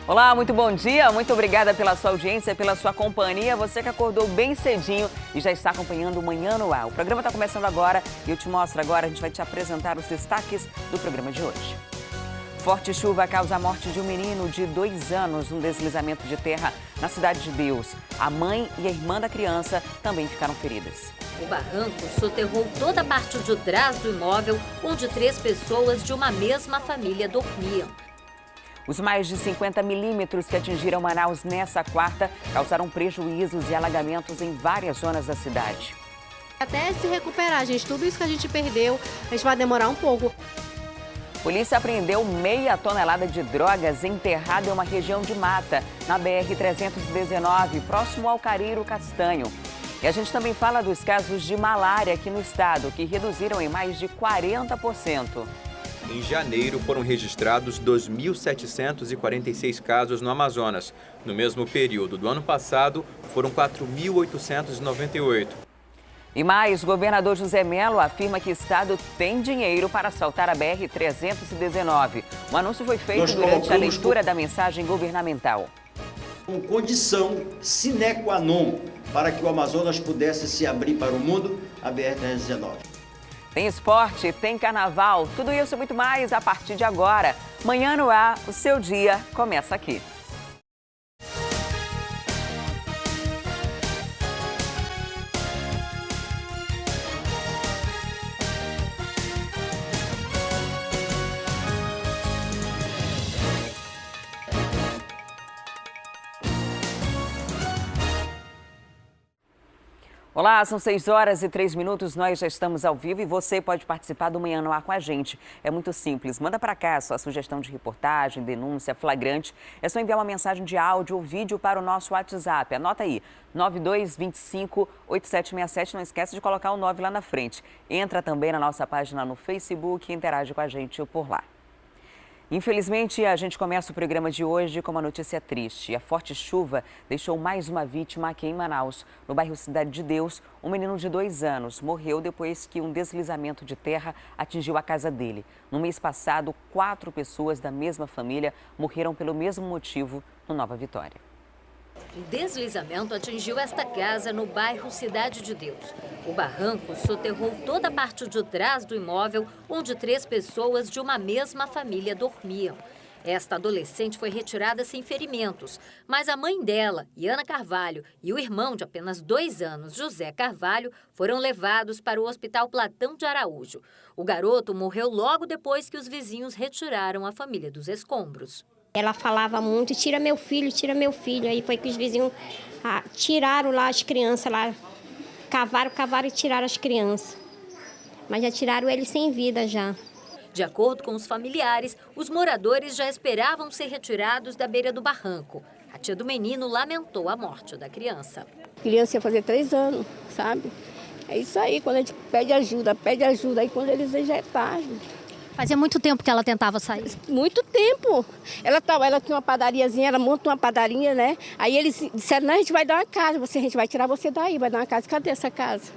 Olá, muito bom dia, muito obrigada pela sua audiência, pela sua companhia. Você que acordou bem cedinho e já está acompanhando o Manhã no Ar. O programa está começando agora e eu te mostro agora, a gente vai te apresentar os destaques do programa de hoje. Forte chuva causa a morte de um menino de 2 anos num deslizamento de terra na Cidade de Deus. A mãe e a irmã da criança também ficaram feridas. O barranco soterrou toda a parte de trás do imóvel, onde 3 pessoas de uma mesma família dormiam. Os mais de 50 milímetros que atingiram Manaus nessa quarta causaram prejuízos e alagamentos em várias zonas da cidade. Até se recuperar, gente, tudo isso que a gente perdeu, a gente vai demorar um pouco. Polícia apreendeu meia tonelada de drogas enterrada em uma região de mata, na BR-319, próximo ao Careiro Castanho. E a gente também fala dos casos de malária aqui no estado, que reduziram em mais de 40%. Em janeiro, foram registrados 2.746 casos no Amazonas. No mesmo período do ano passado, foram 4.898. E mais, o governador José Mello afirma que o estado tem dinheiro para assaltar a BR-319. O anúncio foi feito durante a leitura da mensagem governamental. Com condição sine qua non para que o Amazonas pudesse se abrir para o mundo, a BR-319. Tem esporte, tem carnaval, tudo isso e muito mais a partir de agora. Manhã no Ar, o seu dia começa aqui. Olá, são 6h03, nós já estamos ao vivo e você pode participar do Manhã no Ar com a gente. É muito simples, manda para cá a sua sugestão de reportagem, denúncia, flagrante. É só enviar uma mensagem de áudio ou vídeo para o nosso WhatsApp. Anota aí, 9225-8767, não esquece de colocar o 9 lá na frente. Entra também na nossa página no Facebook e interage com a gente por lá. Infelizmente, a gente começa o programa de hoje com uma notícia triste. A forte chuva deixou mais uma vítima aqui em Manaus. No bairro Cidade de Deus, um menino de 2 anos morreu depois que um deslizamento de terra atingiu a casa dele. No mês passado, 4 pessoas da mesma família morreram pelo mesmo motivo no Nova Vitória. O deslizamento atingiu esta casa no bairro Cidade de Deus. O barranco soterrou toda a parte de trás do imóvel, onde 3 pessoas de uma mesma família dormiam. Esta adolescente foi retirada sem ferimentos, mas a mãe dela, Iana Carvalho, e o irmão de apenas 2 anos, José Carvalho, foram levados para o Hospital Platão de Araújo. O garoto morreu logo depois que os vizinhos retiraram a família dos escombros. Ela falava muito, tira meu filho, tira meu filho. Aí foi que os vizinhos tiraram lá as crianças, lá, cavaram e tiraram as crianças. Mas já tiraram ele sem vida já. De acordo com os familiares, os moradores já esperavam ser retirados da beira do barranco. A tia do menino lamentou a morte da criança. A criança ia fazer 3 anos, sabe? É isso aí, quando a gente pede ajuda, aí quando eles veem já é tarde. Fazia muito tempo que ela tentava sair. Muito tempo. Ela tinha uma padariazinha, ela monta uma padaria, né? Aí eles disseram, não, a gente vai dar uma casa, a gente vai tirar você daí, vai dar uma casa. Cadê essa casa?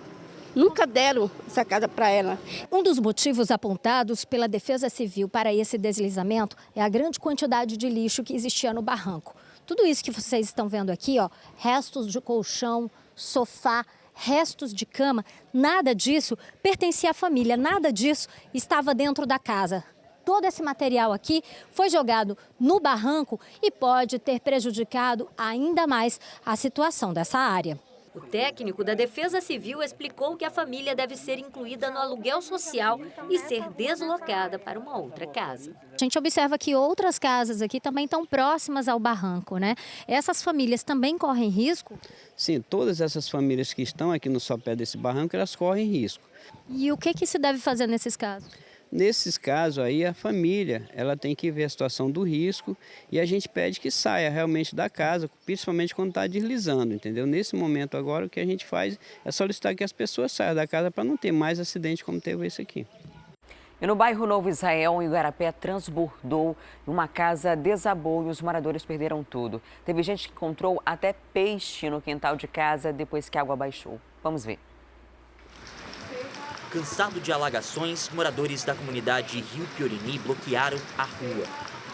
Nunca deram essa casa para ela. Um dos motivos apontados pela Defesa Civil para esse deslizamento é a grande quantidade de lixo que existia no barranco. Tudo isso que vocês estão vendo aqui, ó, restos de colchão, sofá, restos de cama, nada disso pertencia à família, nada disso estava dentro da casa. Todo esse material aqui foi jogado no barranco e pode ter prejudicado ainda mais a situação dessa área. O técnico da Defesa Civil explicou que a família deve ser incluída no aluguel social e ser deslocada para uma outra casa. A gente observa que outras casas aqui também estão próximas ao barranco, né? Essas famílias também correm risco? Sim, todas essas famílias que estão aqui no sopé desse barranco, elas correm risco. E o que se deve fazer nesses casos? Nesses casos aí, a família, ela tem que ver a situação do risco e a gente pede que saia realmente da casa, principalmente quando está deslizando, entendeu? Nesse momento agora, o que a gente faz é solicitar que as pessoas saiam da casa para não ter mais acidente como teve esse aqui. E no bairro Novo Israel, em Igarapé, transbordou, uma casa desabou e os moradores perderam tudo. Teve gente que encontrou até peixe no quintal de casa depois que a água baixou. Vamos ver. Cansado de alagações, moradores da comunidade Rio Piorini bloquearam a rua.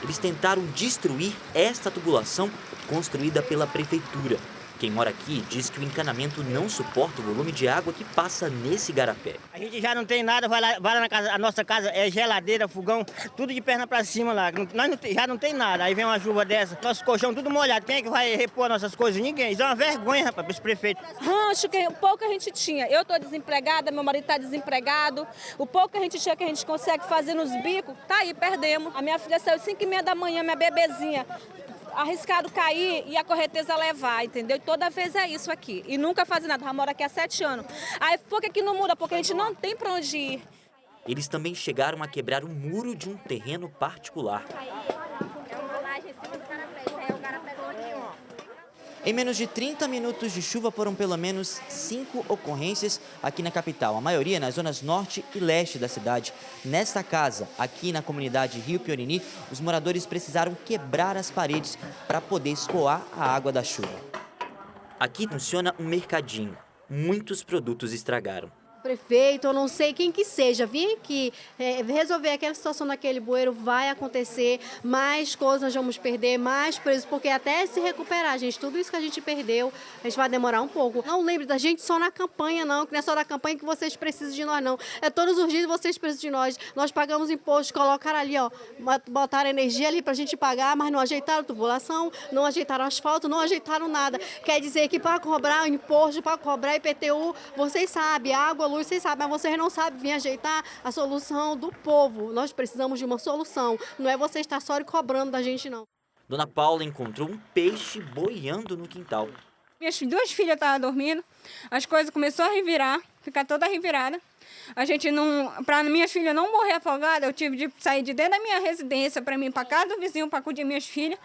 Eles tentaram destruir esta tubulação construída pela prefeitura. Quem mora aqui diz que o encanamento não suporta o volume de água que passa nesse igarapé. A gente já não tem nada, vai lá na casa, a nossa casa é geladeira, fogão, tudo de perna pra cima lá. Nós já não tem nada, aí vem uma chuva dessa, nosso colchão tudo molhado. Quem é que vai repor nossas coisas? Ninguém. Isso é uma vergonha, rapaz, para esse prefeito. Rancho, o pouco que a gente tinha. Eu tô desempregada, meu marido tá desempregado. O pouco que a gente tinha, que a gente consegue fazer nos bicos, tá aí, perdemos. A minha filha saiu 5h30 da manhã, minha bebezinha. Arriscado cair e a correnteza levar, entendeu? Toda vez é isso aqui. E nunca faz nada, já moro aqui há 7 anos. Aí por que não muda? Porque a gente não tem para onde ir. Eles também chegaram a quebrar o muro de um terreno particular. Em menos de 30 minutos de chuva foram pelo menos 5 ocorrências aqui na capital, a maioria nas zonas norte e leste da cidade. Nesta casa, aqui na comunidade Rio Piorini, os moradores precisaram quebrar as paredes para poder escoar a água da chuva. Aqui funciona um mercadinho. Muitos produtos estragaram. Prefeito, eu não sei quem que seja, vem aqui resolver aquela situação naquele bueiro, vai acontecer, mais coisas nós vamos perder, mais preços, porque até se recuperar, gente, tudo isso que a gente perdeu, a gente vai demorar um pouco. Não lembre da gente só na campanha, não, que não é só na campanha que vocês precisam de nós, não. É todos os dias vocês precisam de nós. Nós pagamos imposto, colocaram ali, ó, botaram energia ali pra gente pagar, mas não ajeitaram a tubulação, não ajeitaram asfalto, não ajeitaram nada. Quer dizer que para cobrar imposto, para cobrar IPTU, vocês sabem, água, luz, vocês sabem, mas vocês não sabem vir ajeitar a solução do povo. Nós precisamos de uma solução. Não é você estar só cobrando da gente, não. Dona Paula encontrou um peixe boiando no quintal. Minhas 2 filhas estavam dormindo, as coisas começaram a revirar, ficar toda revirada. A gente não, para minhas filhas não morrer afogada, eu tive de sair de dentro da minha residência para mim ir para casa do vizinho para cuidar de minhas filhas.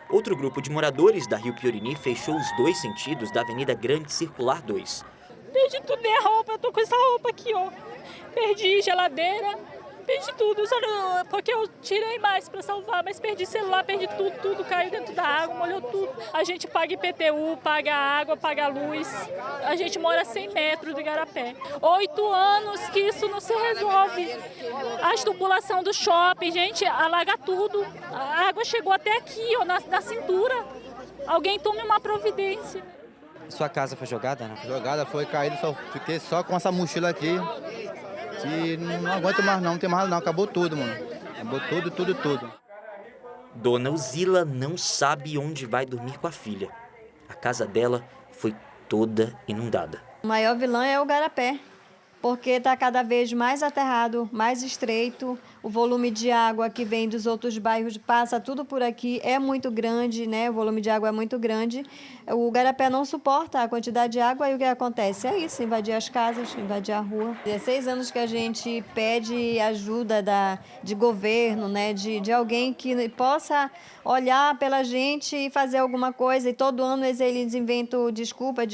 Outro grupo de moradores da Rio Piorini fechou os 2 sentidos da Avenida Grande Circular 2. Perdi tudo, minha roupa, eu tô com essa roupa aqui, ó. Perdi geladeira, perdi tudo, só não, porque eu tirei mais pra salvar, mas perdi celular, perdi tudo caiu dentro da água, molhou tudo. A gente paga IPTU, paga água, paga luz. A gente mora a 100 metros do igarapé. 8 anos que isso não se resolve. A tubulação do shopping, gente, alaga tudo. A água chegou até aqui, ó, na cintura. Alguém tome uma providência. Sua casa foi jogada, né? Jogada, foi caída, fiquei só com essa mochila aqui. Que não aguento mais não tem mais não, acabou tudo, mano. Acabou tudo. Dona Uzila não sabe onde vai dormir com a filha. A casa dela foi toda inundada. O maior vilão é o igarapé, porque está cada vez mais aterrado, mais estreito. O volume de água que vem dos outros bairros passa tudo por aqui, é muito grande, né? O volume de água é muito grande. O igarapé não suporta a quantidade de água e o que acontece é isso, invadir as casas, invadir a rua. 16 anos que a gente pede ajuda de governo, né? De alguém que possa olhar pela gente e fazer alguma coisa. E todo ano eles inventam desculpa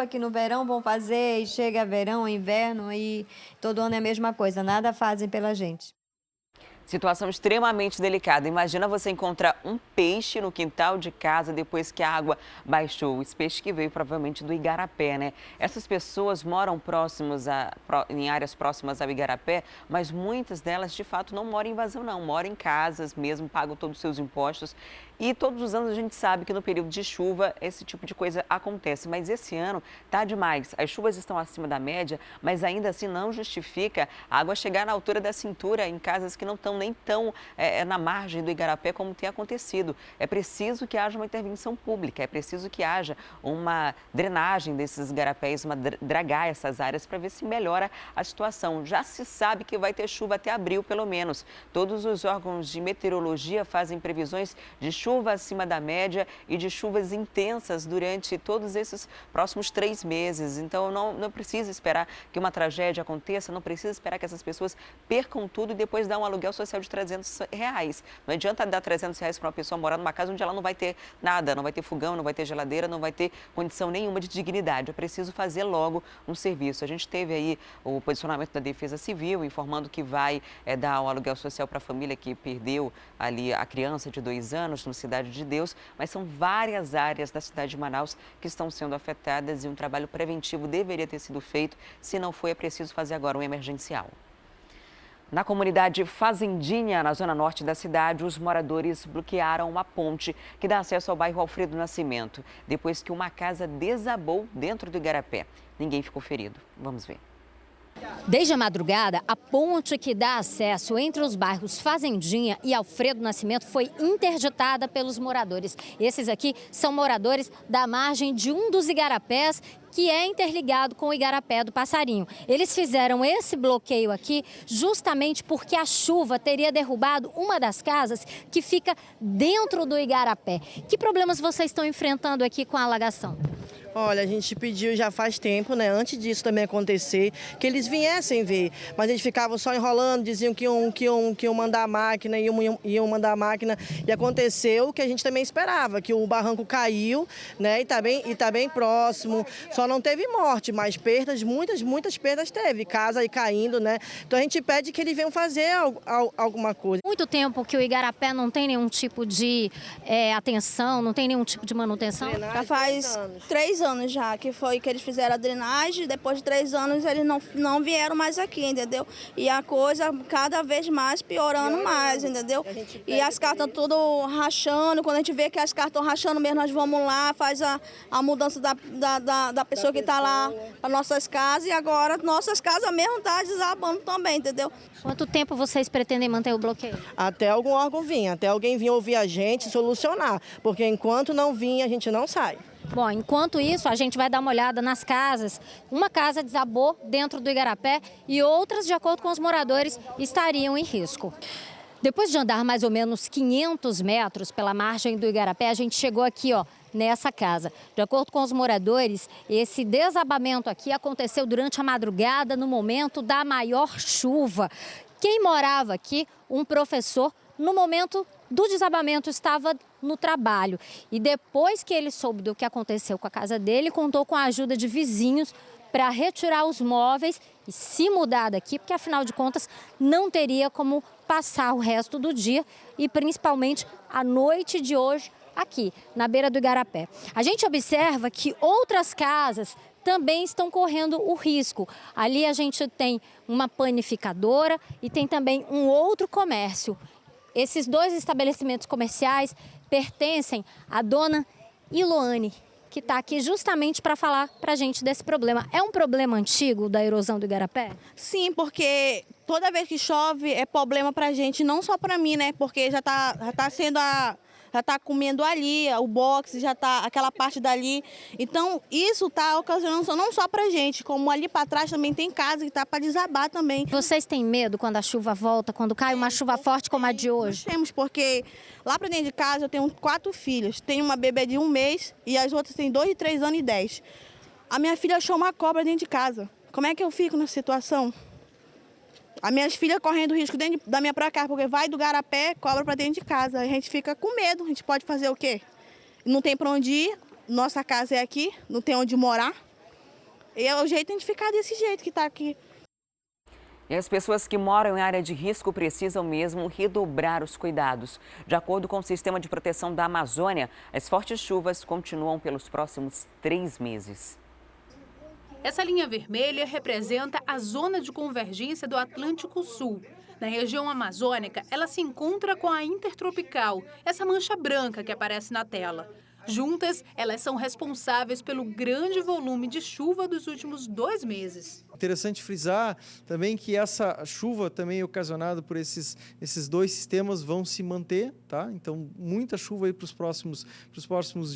que no verão vão fazer e chega verão, inverno e todo ano é a mesma coisa, nada fazem pela gente. Situação extremamente delicada. Imagina você encontrar um peixe no quintal de casa depois que a água baixou. Esse peixe que veio provavelmente do igarapé, né? Essas pessoas moram em áreas próximas ao igarapé, mas muitas delas de fato não moram em invasão, não. Moram em casas mesmo, pagam todos os seus impostos. E todos os anos a gente sabe que no período de chuva esse tipo de coisa acontece. Mas esse ano tá demais. As chuvas estão acima da média, mas ainda assim não justifica a água chegar na altura da cintura em casas que não estão nem tão na margem do igarapé como tem acontecido. É preciso que haja uma intervenção pública, é preciso que haja uma drenagem desses igarapés, dragar essas áreas para ver se melhora a situação. Já se sabe que vai ter chuva até abril, pelo menos. Todos os órgãos de meteorologia fazem previsões de chuva acima da média e de chuvas intensas durante todos esses próximos 3 meses. Então, não precisa esperar que uma tragédia aconteça, não precisa esperar que essas pessoas percam tudo e depois dar um aluguel social de R$300. Não adianta dar R$300 para uma pessoa morar numa casa onde ela não vai ter nada, não vai ter fogão, não vai ter geladeira, não vai ter condição nenhuma de dignidade. É preciso fazer logo um serviço. A gente teve aí o posicionamento da Defesa Civil informando que vai dar um aluguel social para a família que perdeu ali a criança de 2 anos no Cidade de Deus, mas são várias áreas da cidade de Manaus que estão sendo afetadas e um trabalho preventivo deveria ter sido feito. Se não foi, é preciso fazer agora um emergencial. Na comunidade Fazendinha, na zona norte da cidade, os moradores bloquearam uma ponte que dá acesso ao bairro Alfredo Nascimento, depois que uma casa desabou dentro do igarapé. Ninguém ficou ferido. Vamos ver. Desde a madrugada, a ponte que dá acesso entre os bairros Fazendinha e Alfredo Nascimento foi interditada pelos moradores. Esses aqui são moradores da margem de um dos igarapés, que é interligado com o igarapé do Passarinho. Eles fizeram esse bloqueio aqui justamente porque a chuva teria derrubado uma das casas que fica dentro do igarapé. Que problemas vocês estão enfrentando aqui com a alagação? Olha, a gente pediu já faz tempo, né, antes disso também acontecer, que eles viessem ver, mas eles ficavam só enrolando, diziam que iam mandar a máquina, iam mandar a máquina, e aconteceu o que a gente também esperava, que o barranco caiu, né, e tá bem próximo, só não teve morte, mas perdas, muitas perdas teve, casa aí caindo, né, então a gente pede que eles venham fazer alguma coisa. Muito tempo que o igarapé não tem nenhum tipo de atenção, não tem nenhum tipo de manutenção? Já faz 3 anos já, que foi que eles fizeram a drenagem, depois de 3 anos eles não vieram mais aqui, entendeu? E a coisa cada vez mais piorando mais, entendeu? E as cartas tudo rachando, quando a gente vê que as cartas estão rachando mesmo, nós vamos lá, faz a mudança da pessoa que está lá para nossas casas, e agora nossas casas mesmo estão desabando também, entendeu? Quanto tempo vocês pretendem manter o bloqueio? Até algum órgão vir, até alguém vir ouvir a gente, solucionar, porque enquanto não vir, a gente não sai. Bom, enquanto isso, a gente vai dar uma olhada nas casas. Uma casa desabou dentro do igarapé e outras, de acordo com os moradores, estariam em risco. Depois de andar mais ou menos 500 metros pela margem do igarapé, a gente chegou aqui, ó, nessa casa. De acordo com os moradores, esse desabamento aqui aconteceu durante a madrugada, no momento da maior chuva. Quem morava aqui, um professor, no momento do desabamento estava no trabalho. E depois que ele soube do que aconteceu com a casa dele, contou com a ajuda de vizinhos para retirar os móveis e se mudar daqui, porque afinal de contas não teria como passar o resto do dia e principalmente a noite de hoje aqui, na beira do igarapé. A gente observa que outras casas também estão correndo o risco. Ali a gente tem uma panificadora e tem também um outro comércio. Esses 2 estabelecimentos comerciais pertencem à dona Iloane, que está aqui justamente para falar para a gente desse problema. É um problema antigo da erosão do igarapé? Sim, porque toda vez que chove é problema para a gente, não só para mim, né? Porque já tá sendo já está comendo ali, o boxe, já está aquela parte dali. Então, isso está ocasionando não só para a gente, como ali para trás também tem casa que está para desabar também. Vocês têm medo quando a chuva volta, quando cai uma chuva forte como a de hoje? Nós temos, porque lá para dentro de casa eu tenho 4 filhos. Tenho uma bebê de 1 mês e as outras têm 2, 3 anos e 10. A minha filha achou uma cobra dentro de casa. Como é que eu fico nessa situação? As minhas filhas correndo risco dentro da minha própria casa, porque vai do igarapé, cobra para dentro de casa. A gente fica com medo, a gente pode fazer o quê? Não tem para onde ir, nossa casa é aqui, não tem onde morar. E é o jeito de a gente ficar desse jeito que está aqui. E as pessoas que moram em área de risco precisam mesmo redobrar os cuidados. De acordo com o Sistema de Proteção da Amazônia, as fortes chuvas continuam pelos próximos 3 meses. Essa linha vermelha representa a zona de convergência do Atlântico Sul. Na região amazônica, ela se encontra com a intertropical, essa mancha branca que aparece na tela. Juntas, elas são responsáveis pelo grande volume de chuva dos últimos 2 meses. Interessante frisar também que essa chuva também ocasionada por esses 2 sistemas vão se manter, tá? Então, muita chuva aí para os próximos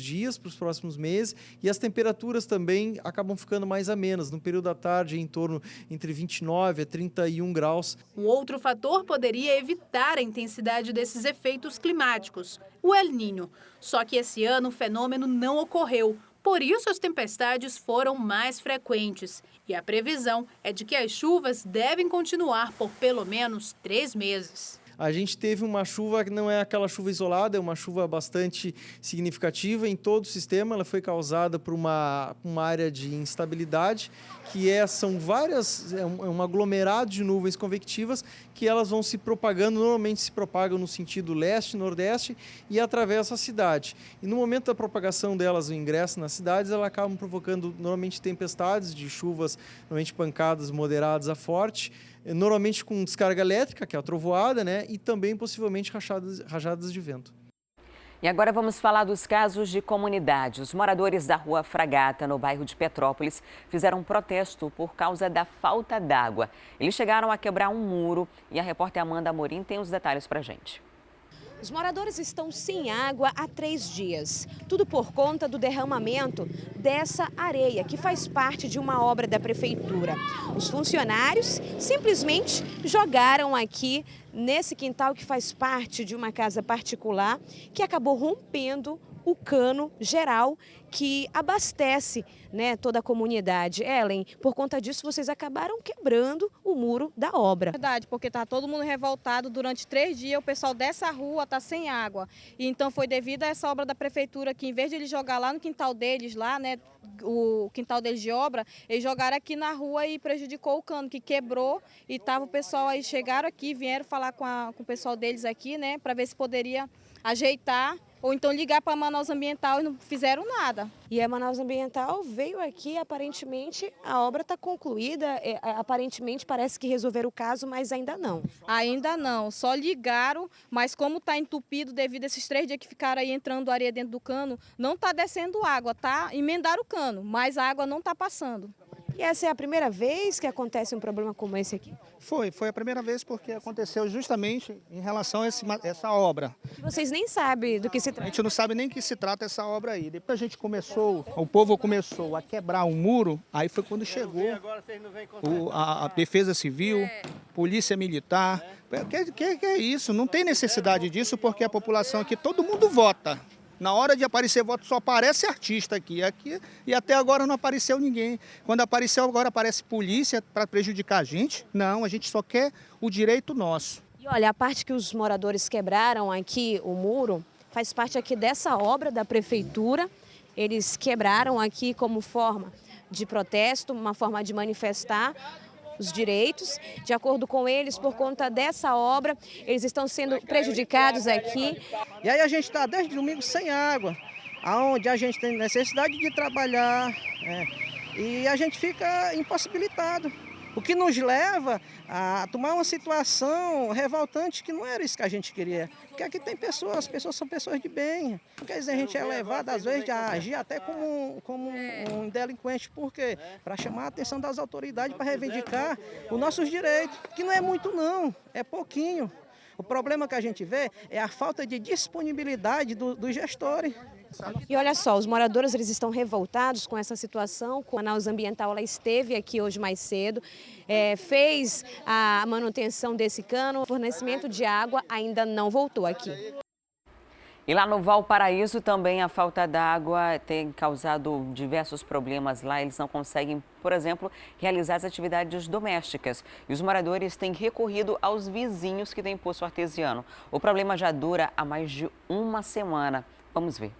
dias, para os próximos meses, e as temperaturas também acabam ficando mais amenas. No período da tarde, em torno entre 29 a 31 graus. Um outro fator poderia evitar a intensidade desses efeitos climáticos, o El Niño. Só que esse ano o fenômeno não ocorreu. Por isso, as tempestades foram mais frequentes. E a previsão é de que as chuvas devem continuar por pelo menos 3 meses. A gente teve uma chuva que não é aquela chuva isolada, é uma chuva bastante significativa em todo o sistema. Ela foi causada por uma área de instabilidade, que são várias, um aglomerado de nuvens convectivas que elas vão se propagando, normalmente se propagam no sentido leste-nordeste e atravessam a cidade. E no momento da propagação delas, o ingresso nas cidades, elas acabam provocando normalmente tempestades de chuvas, normalmente pancadas moderadas a forte, normalmente com descarga elétrica, que é a trovoada, né? E também possivelmente rajadas de vento. E agora vamos falar dos casos de comunidade. Os moradores da Rua Fragata, no bairro de Petrópolis, fizeram um protesto por causa da falta d'água. Eles chegaram a quebrar um muro e a repórter Amanda Amorim tem os detalhes pra gente. Os moradores estão sem água há 3 dias. Tudo por conta do derramamento dessa areia, que faz parte de uma obra da prefeitura. Os funcionários simplesmente jogaram aqui nesse quintal que faz parte de uma casa particular, que acabou rompendo o cano geral que abastece, né, toda a comunidade. Ellen, por conta disso, vocês acabaram quebrando o muro da obra. Verdade, porque está todo mundo revoltado. Durante 3 dias, o pessoal dessa rua está sem água. E então foi devido a essa obra da prefeitura que, em vez de eles jogar lá no quintal deles, lá, né, o quintal deles de obra, eles jogaram aqui na rua e prejudicou o cano, que quebrou. E tava o pessoal aí, chegaram aqui, vieram falar com o pessoal deles aqui, né, para ver se poderia ajeitar, ou então ligar para a Manaus Ambiental, e não fizeram nada. E a Manaus Ambiental veio aqui, aparentemente a obra está concluída, aparentemente parece que resolveram o caso, mas ainda não. Ainda não, só ligaram, mas como está entupido devido a esses 3 dias que ficaram aí entrando areia dentro do cano, não está descendo água, tá? Emendaram o cano, mas a água não está passando. E essa é a primeira vez que acontece um problema como esse aqui? Foi a primeira vez porque aconteceu justamente em relação a essa obra. Vocês nem sabem do que se trata? A gente não sabe nem do que se trata essa obra aí. Depois a gente o povo começou a quebrar um muro, aí foi quando chegou a Defesa Civil, Polícia Militar. Que é isso? Não tem necessidade disso porque a população aqui, todo mundo vota. Na hora de aparecer voto só aparece artista aqui e até agora não apareceu ninguém. Quando apareceu agora aparece polícia para prejudicar a gente. Não, a gente só quer o direito nosso. E olha, a parte que os moradores quebraram aqui, o muro, faz parte aqui dessa obra da prefeitura. Eles quebraram aqui como forma de protesto, uma forma de manifestar os direitos. De acordo com eles, por conta dessa obra, eles estão sendo prejudicados aqui. E aí a gente está desde domingo sem água, aonde a gente tem necessidade de trabalhar, e a gente fica impossibilitado. O que nos leva a tomar uma situação revoltante que não era isso que a gente queria. Porque aqui tem pessoas, as pessoas são pessoas de bem. Quer dizer, a gente é levado às vezes a agir até como um delinquente. Por quê? Para chamar a atenção das autoridades, para reivindicar os nossos direitos. Que não é muito não, é pouquinho. O problema que a gente vê é a falta de disponibilidade dos gestores. E olha só, os moradores eles estão revoltados com essa situação. A Manaus Ambiental ela esteve aqui hoje mais cedo, fez a manutenção desse cano, o fornecimento de água ainda não voltou aqui. E lá no Valparaíso também a falta d'água tem causado diversos problemas lá. Eles não conseguem, por exemplo, realizar as atividades domésticas. E os moradores têm recorrido aos vizinhos que têm poço artesiano. O problema já dura há mais de uma semana. Vamos ver.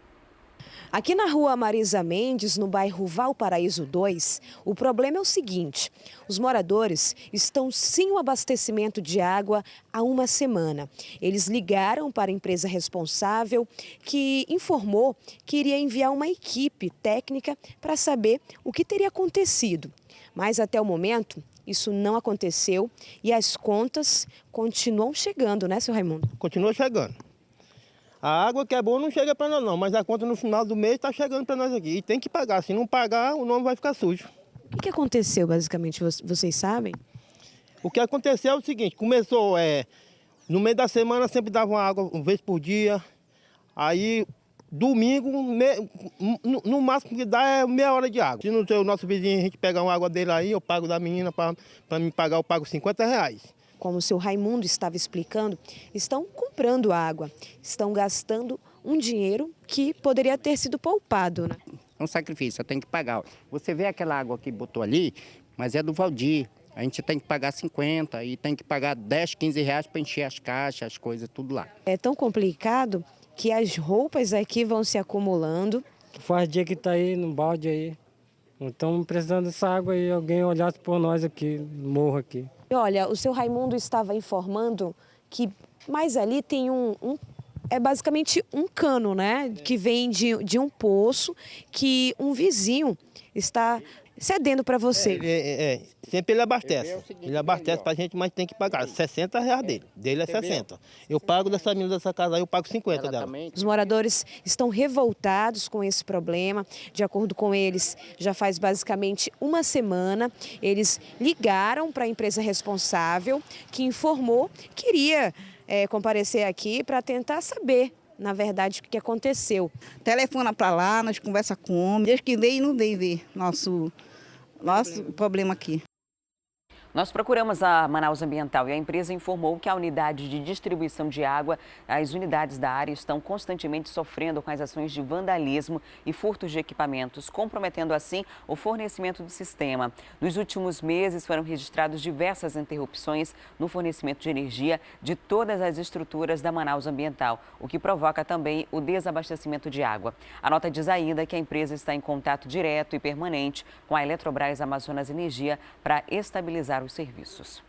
Aqui na rua Marisa Mendes, no bairro Valparaíso 2, o problema é o seguinte: os moradores estão sem o abastecimento de água há uma semana. Eles ligaram para a empresa responsável, que informou que iria enviar uma equipe técnica para saber o que teria acontecido. Mas até o momento, isso não aconteceu e as contas continuam chegando, né, seu Raimundo? Continua chegando. A água que é boa não chega para nós não, mas a conta no final do mês está chegando para nós aqui. E tem que pagar, se não pagar o nome vai ficar sujo. O que aconteceu basicamente, vocês sabem? O que aconteceu é o seguinte, começou, no meio da semana sempre dava água uma vez por dia, aí domingo, no máximo que dá é meia hora de água. Se não tem o nosso vizinho, a gente pegar uma água dele aí, eu pago da menina, para me pagar eu pago R$50. Como o seu Raimundo estava explicando, estão comprando água, estão gastando um dinheiro que poderia ter sido poupado, né? É um sacrifício, eu tenho que pagar. Você vê aquela água que botou ali, mas é do Valdir. A gente tem que pagar 50 e tem que pagar 10, 15 reais para encher as caixas, as coisas, tudo lá. É tão complicado que as roupas aqui vão se acumulando. Faz dia que está aí no balde aí. Não estamos precisando dessa água aí, alguém olhasse por nós aqui, no morro aqui. Olha, o seu Raimundo estava informando que mais ali tem é basicamente um cano, né? Que vem de um poço que um vizinho está cedendo para você. Sempre ele abastece. Ele abastece pra gente, mas tem que pagar 60 reais dele. Dele é 60. Eu pago dessa menina dessa casa aí, eu pago 50 dela. Os moradores estão revoltados com esse problema. De acordo com eles, já faz basicamente uma semana. Eles ligaram para a empresa responsável, que informou que iria comparecer aqui para tentar saber, na verdade, o que aconteceu. Telefona para lá, nós conversa com o homem. Desde que vem, não vem ver nosso problema aqui. Nós procuramos a Manaus Ambiental e a empresa informou que a unidade de distribuição de água, as unidades da área estão constantemente sofrendo com as ações de vandalismo e furtos de equipamentos, comprometendo assim o fornecimento do sistema. Nos últimos meses foram registradas diversas interrupções no fornecimento de energia de todas as estruturas da Manaus Ambiental, o que provoca também o desabastecimento de água. A nota diz ainda que a empresa está em contato direto e permanente com a Eletrobras Amazonas Energia para estabilizar os serviços.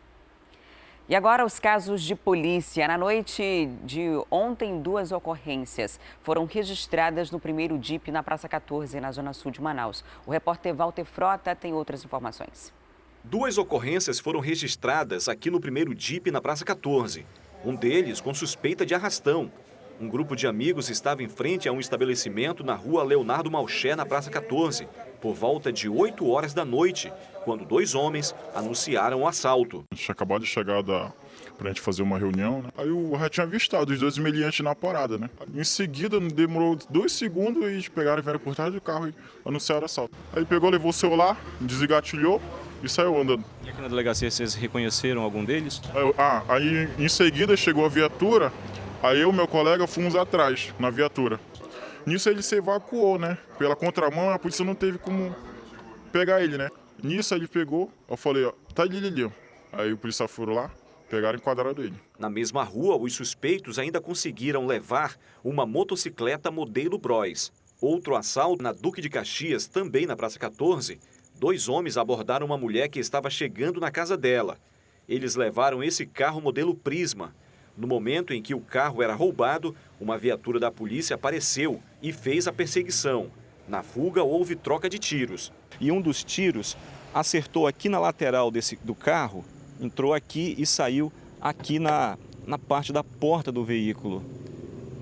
E agora os casos de polícia. Na noite de ontem, 2 ocorrências foram registradas no primeiro DIP na Praça 14, na zona sul de Manaus. O repórter Walter Frota tem outras informações. 2 ocorrências foram registradas aqui no primeiro DIP na Praça 14. Um deles com suspeita de arrastão. Um grupo de amigos estava em frente a um estabelecimento na rua Leonardo Malcher, na Praça 14, por volta de 8 horas da noite, quando 2 homens anunciaram o assalto. A gente tinha acabado de chegar pra gente fazer uma reunião, né? Aí eu já tinha avistado os 2 meliantes na parada, né? Em seguida, demorou 2 segundos e eles pegaram e vieram por trás do carro e anunciaram o assalto. Aí ele pegou, levou o celular, desgatilhou e saiu andando. E aqui na delegacia vocês reconheceram algum deles? Aí em seguida chegou a viatura, aí eu e meu colega fomos atrás, na viatura. Nisso ele se evacuou, né? Pela contramão, a polícia não teve como pegar ele, né? Nisso ele pegou, eu falei, ó, tá ali. Aí o policial foram lá, pegaram e enquadraram ele. Na mesma rua, os suspeitos ainda conseguiram levar uma motocicleta modelo Bros. Outro assalto na Duque de Caxias, também na Praça 14, 2 homens abordaram uma mulher que estava chegando na casa dela. Eles levaram esse carro modelo Prisma. No momento em que o carro era roubado, uma viatura da polícia apareceu e fez a perseguição. Na fuga, houve troca de tiros. E um dos tiros acertou aqui na lateral do carro, entrou aqui e saiu aqui na parte da porta do veículo.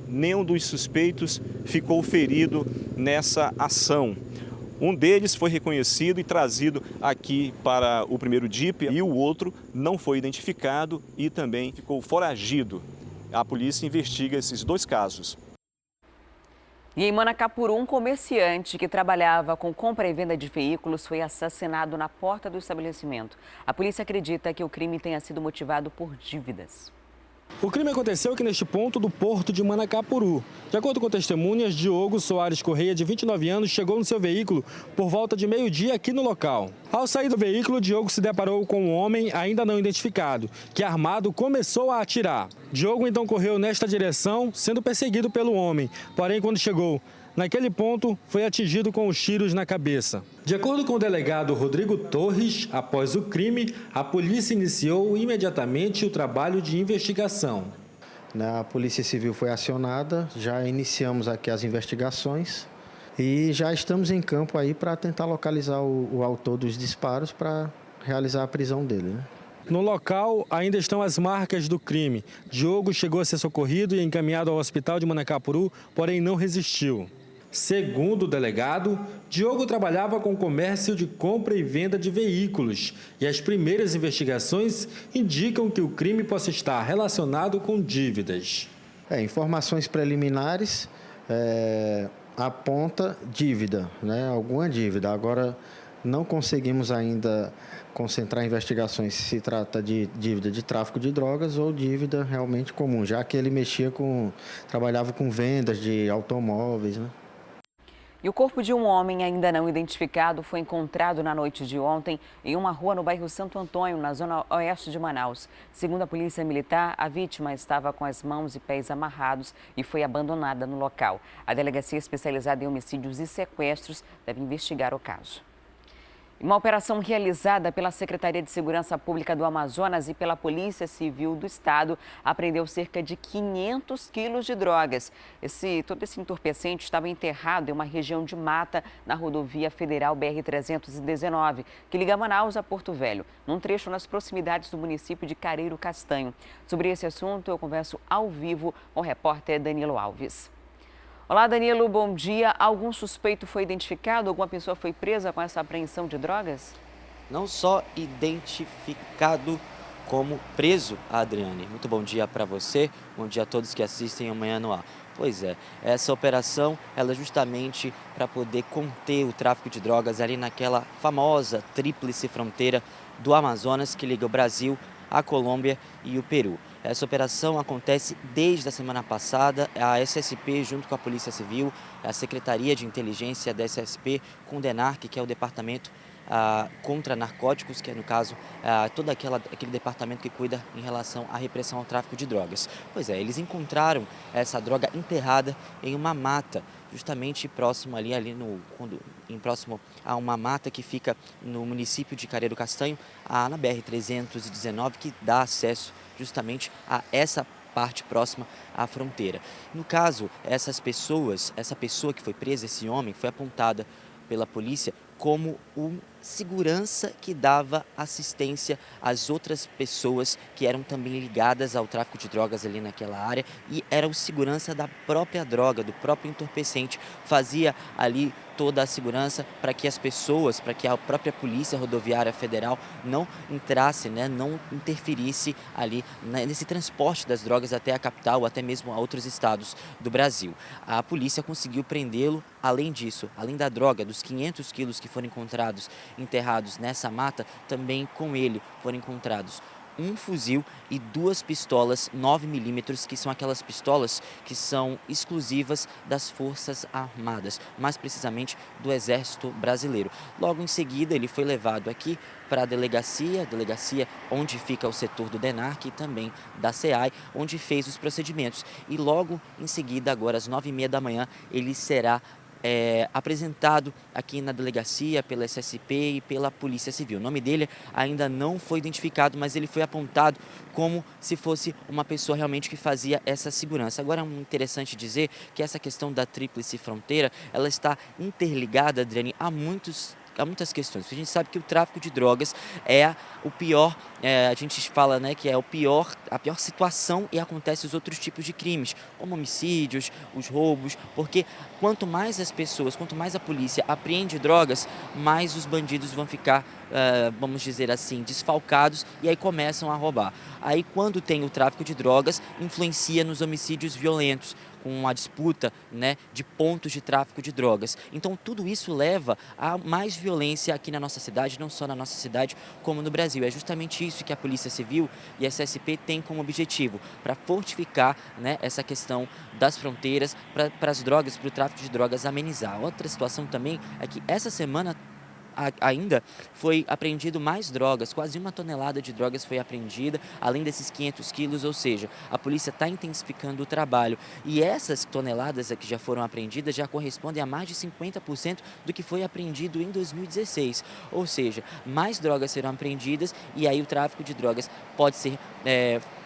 Nenhum dos suspeitos ficou ferido nessa ação. Um deles foi reconhecido e trazido aqui para o primeiro DIP e o outro não foi identificado e também ficou foragido. A polícia investiga esses 2 casos. E em Manacapuru, um comerciante que trabalhava com compra e venda de veículos foi assassinado na porta do estabelecimento. A polícia acredita que o crime tenha sido motivado por dívidas. O crime aconteceu aqui neste ponto do porto de Manacapuru. De acordo com testemunhas, Diogo Soares Correia, de 29 anos, chegou no seu veículo por volta de meio-dia aqui no local. Ao sair do veículo, Diogo se deparou com um homem ainda não identificado, que armado começou a atirar. Diogo então correu nesta direção, sendo perseguido pelo homem. Porém, quando chegou naquele ponto, foi atingido com os tiros na cabeça. De acordo com o delegado Rodrigo Torres, após o crime, a polícia iniciou imediatamente o trabalho de investigação. A Polícia Civil foi acionada, já iniciamos aqui as investigações e já estamos em campo aí para tentar localizar o autor dos disparos para realizar a prisão dele, né? No local ainda estão as marcas do crime. Diogo chegou a ser socorrido e encaminhado ao hospital de Manacapuru, porém não resistiu. Segundo o delegado, Diogo trabalhava com comércio de compra e venda de veículos e as primeiras investigações indicam que o crime possa estar relacionado com dívidas. Informações preliminares aponta dívida, né? Alguma dívida. Agora, não conseguimos ainda concentrar investigações se se trata de dívida de tráfico de drogas ou dívida realmente comum, já que ele trabalhava com vendas de automóveis, né? E o corpo de um homem ainda não identificado foi encontrado na noite de ontem em uma rua no bairro Santo Antônio, na zona oeste de Manaus. Segundo a polícia militar, a vítima estava com as mãos e pés amarrados e foi abandonada no local. A delegacia especializada em homicídios e sequestros deve investigar o caso. Uma operação realizada pela Secretaria de Segurança Pública do Amazonas e pela Polícia Civil do Estado apreendeu cerca de 500 quilos de drogas. Todo esse entorpecente estava enterrado em uma região de mata na rodovia federal BR-319, que liga Manaus a Porto Velho, num trecho nas proximidades do município de Careiro Castanho. Sobre esse assunto, eu converso ao vivo com o repórter Danilo Alves. Olá, Danilo, bom dia. Algum suspeito foi identificado? Alguma pessoa foi presa com essa apreensão de drogas? Não só identificado, como preso, Adriane. Muito bom dia para você, bom dia a todos que assistem Amanhã no Ar. Pois é, essa operação ela é justamente para poder conter o tráfico de drogas ali naquela famosa tríplice fronteira do Amazonas que liga o Brasil, a Colômbia e o Peru. Essa operação acontece desde a semana passada. A SSP, junto com a Polícia Civil, a Secretaria de Inteligência da SSP, com o DENARC, que é o Departamento contra Narcóticos, que é, no caso, todo aquele departamento que cuida em relação à repressão ao tráfico de drogas. Pois é, eles encontraram essa droga enterrada em uma mata, justamente próximo próximo a uma mata que fica no município de Careiro Castanho, na BR-319, que dá acesso justamente a essa parte próxima à fronteira. No caso, essa pessoa que foi presa, esse homem, foi apontada pela polícia como um segurança que dava assistência às outras pessoas que eram também ligadas ao tráfico de drogas ali naquela área e era o segurança da própria droga, do próprio entorpecente, fazia ali toda a segurança para que as pessoas, para que a própria Polícia Rodoviária Federal não entrasse, não interferisse ali nesse transporte das drogas até a capital ou até mesmo a outros estados do Brasil. A polícia conseguiu prendê-lo, além disso, além da droga, dos 500 quilos que foram encontrados enterrados nessa mata, também com ele foram encontrados um fuzil e 2 pistolas 9mm, que são aquelas pistolas que são exclusivas das Forças Armadas, mais precisamente do Exército Brasileiro. Logo em seguida, ele foi levado aqui para a delegacia onde fica o setor do DENARC e também da SEAI, onde fez os procedimentos. E logo em seguida, agora às 9h30 da manhã, ele será apresentado aqui na delegacia pela SSP e pela Polícia Civil. O nome dele ainda não foi identificado, mas ele foi apontado como se fosse uma pessoa realmente que fazia essa segurança. Agora, é interessante dizer que essa questão da tríplice fronteira, ela está interligada, Adriane, há muitas questões. A gente sabe que o tráfico de drogas é o pior, a gente fala que é a pior situação e acontece os outros tipos de crimes, como homicídios, os roubos, porque quanto mais a polícia apreende drogas, mais os bandidos vão ficar, vamos dizer assim, desfalcados e aí começam a roubar. Aí quando tem o tráfico de drogas, influencia nos homicídios violentos, com a disputa de pontos de tráfico de drogas. Então, tudo isso leva a mais violência aqui na nossa cidade, não só na nossa cidade, como no Brasil. É justamente isso que a Polícia Civil e a SSP têm como objetivo, para fortificar essa questão das fronteiras, para as drogas, para o tráfico de drogas amenizar. Outra situação também é que essa semana ainda foi apreendido mais drogas, quase 1 tonelada de drogas foi apreendida, além desses 500 quilos, ou seja, a polícia está intensificando o trabalho. E essas toneladas que já foram apreendidas já correspondem a mais de 50% do que foi apreendido em 2016. Ou seja, mais drogas serão apreendidas e aí o tráfico de drogas pode ser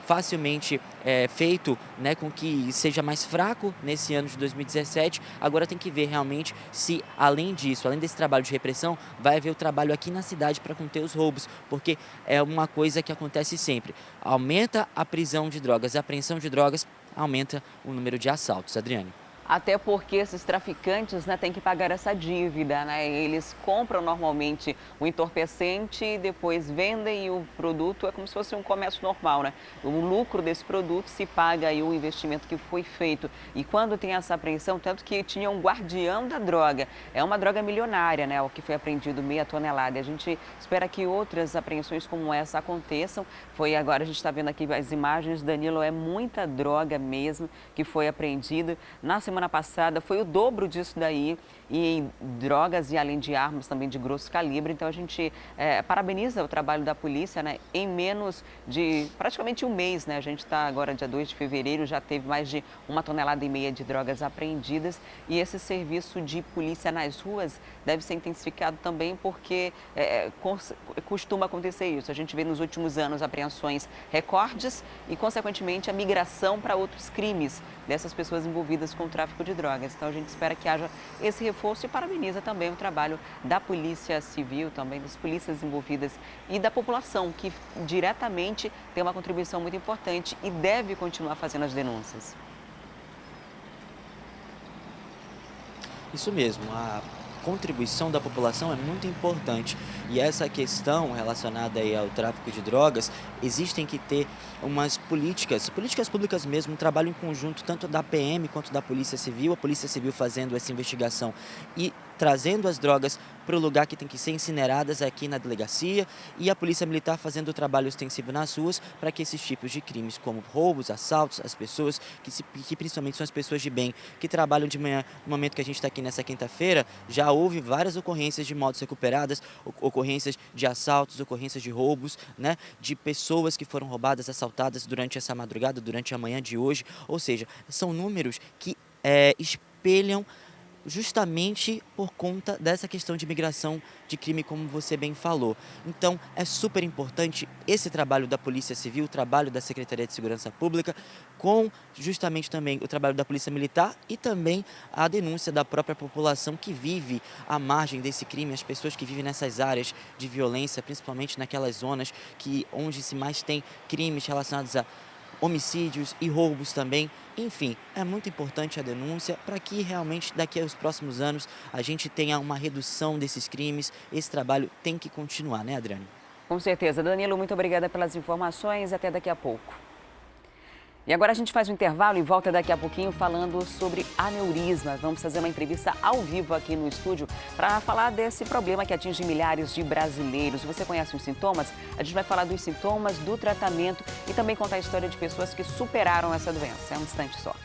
facilmente feito com que seja mais fraco nesse ano de 2017. Agora tem que ver realmente se, além disso, além desse trabalho de repressão, vai haver o trabalho aqui na cidade para conter os roubos, porque é uma coisa que acontece sempre. Aumenta a prisão de drogas, a apreensão de drogas, aumenta o número de assaltos. Adriane. Até porque esses traficantes têm que pagar essa dívida, Eles compram normalmente o entorpecente e depois vendem e o produto é como se fosse um comércio normal, O lucro desse produto se paga aí o investimento que foi feito. E quando tem essa apreensão, tanto que tinha um guardião da droga, é uma droga milionária, o que foi apreendido 1/2 tonelada. E a gente espera que outras apreensões como essa aconteçam. Agora a gente está vendo aqui as imagens, Danilo, é muita droga mesmo que foi apreendida. Na semana semana passada foi o dobro disso daí, e em drogas e além de armas também de grosso calibre. Então a gente parabeniza o trabalho da polícia, né? Em menos de praticamente um mês, né? A gente está agora dia 2 de fevereiro, já teve mais de 1,5 toneladas de drogas apreendidas, e esse serviço de polícia nas ruas deve ser intensificado também, porque costuma acontecer isso. A gente vê nos últimos anos apreensões recordes e, consequentemente, a migração para outros crimes dessas pessoas envolvidas com o tráfico de drogas. Então a gente espera que haja esse reforço e parabeniza também o trabalho da Polícia Civil, também das polícias envolvidas e da população, que diretamente tem uma contribuição muito importante e deve continuar fazendo as denúncias. Isso mesmo, a contribuição da população é muito importante, e essa questão relacionada aí ao tráfico de drogas, existem que ter umas políticas públicas mesmo, um trabalho em conjunto tanto da PM quanto da Polícia Civil, a Polícia Civil fazendo essa investigação e trazendo as drogas para o lugar que tem que ser incineradas aqui na delegacia, e a Polícia Militar fazendo o trabalho extensivo nas ruas para que esses tipos de crimes como roubos, assaltos, as pessoas que principalmente são as pessoas de bem que trabalham de manhã, no momento que a gente está aqui nessa quinta-feira, já houve várias ocorrências de motos recuperadas, ocorrências de assaltos, ocorrências de roubos, né, de pessoas que foram roubadas, assaltadas durante essa madrugada, durante a manhã de hoje. Ou seja, são números que espelham justamente por conta dessa questão de migração de crime, como você bem falou. Então, é super importante esse trabalho da Polícia Civil, o trabalho da Secretaria de Segurança Pública, com justamente também o trabalho da Polícia Militar e também a denúncia da própria população que vive à margem desse crime, as pessoas que vivem nessas áreas de violência, principalmente naquelas zonas onde se mais tem crimes relacionados a homicídios e roubos também. Enfim, é muito importante a denúncia para que realmente daqui aos próximos anos a gente tenha uma redução desses crimes. Esse trabalho tem que continuar, né, Adriane? Com certeza. Danilo, muito obrigada pelas informações e até daqui a pouco. E agora a gente faz um intervalo e volta daqui a pouquinho falando sobre aneurisma. Vamos fazer uma entrevista ao vivo aqui no estúdio para falar desse problema que atinge milhares de brasileiros. Você conhece os sintomas? A gente vai falar dos sintomas, do tratamento e também contar a história de pessoas que superaram essa doença. É um instante só.